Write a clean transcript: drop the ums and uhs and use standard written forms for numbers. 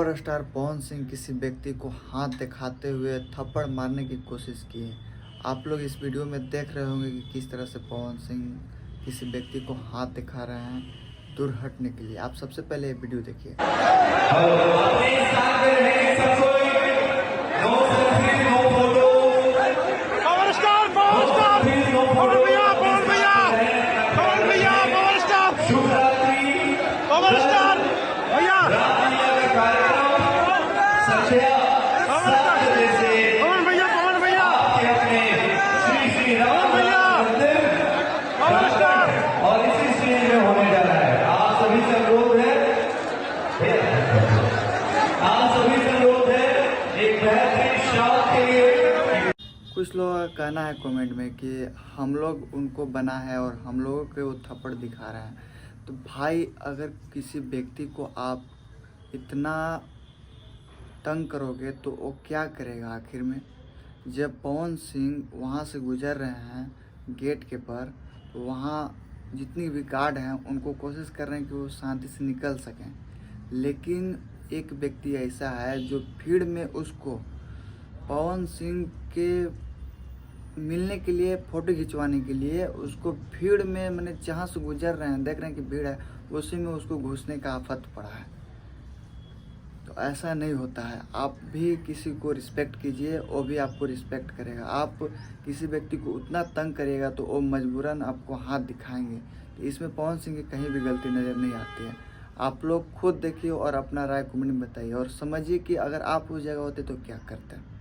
Superstar Pawan Singh किसी व्यक्ति को हाथ दिखाते हुए थप्पड़ मारने की कोशिश किए। आप लोग इस वीडियो में देख रहे होंगे कि किस तरह से पवन सिंह किसी व्यक्ति को हाथ दिखा रहे हैं दूर हटने के लिए। आप सबसे पहले ये वीडियो देखिए। और इसी स्टेज में होने जा रहा है। आप सभी से अनुरोध है, एक बेहतरीन शॉट के लिए। कुछ लोगों का कहना है कमेंट में कि हम लोग उनको बना है और हम लोगों के वो थप्पड़ दिखा रहे हैं। तो भाई, अगर किसी व्यक्ति को आप इतना तंग करोगे तो वो क्या करेगा आखिर में। जब पवन सिंह वहाँ से गुजर रहे हैं गेट के पर, तो वहाँ जितनी भी गार्ड हैं उनको कोशिश कर रहे हैं कि वो शांति से निकल सकें, लेकिन एक व्यक्ति ऐसा है जो भीड़ में उसको पवन सिंह के मिलने के लिए, फ़ोटो खिंचवाने के लिए उसको भीड़ में, मैंने जहाँ से गुजर रहे हैं देख रहे हैं कि भीड़ है, उसी में उसको घुसने का आफत पड़ा है। तो ऐसा नहीं होता है। आप भी किसी को रिस्पेक्ट कीजिए, वो भी आपको रिस्पेक्ट करेगा। आप किसी व्यक्ति को उतना तंग करिएगा तो वो मजबूरन आपको हाथ दिखाएंगे। तो इसमें पवन सिंह की कहीं भी गलती नज़र नहीं आती है। आप लोग खुद देखिए और अपना राय कमेंट में बताइए और समझिए कि अगर आप उस जगह होते तो क्या करते हैं।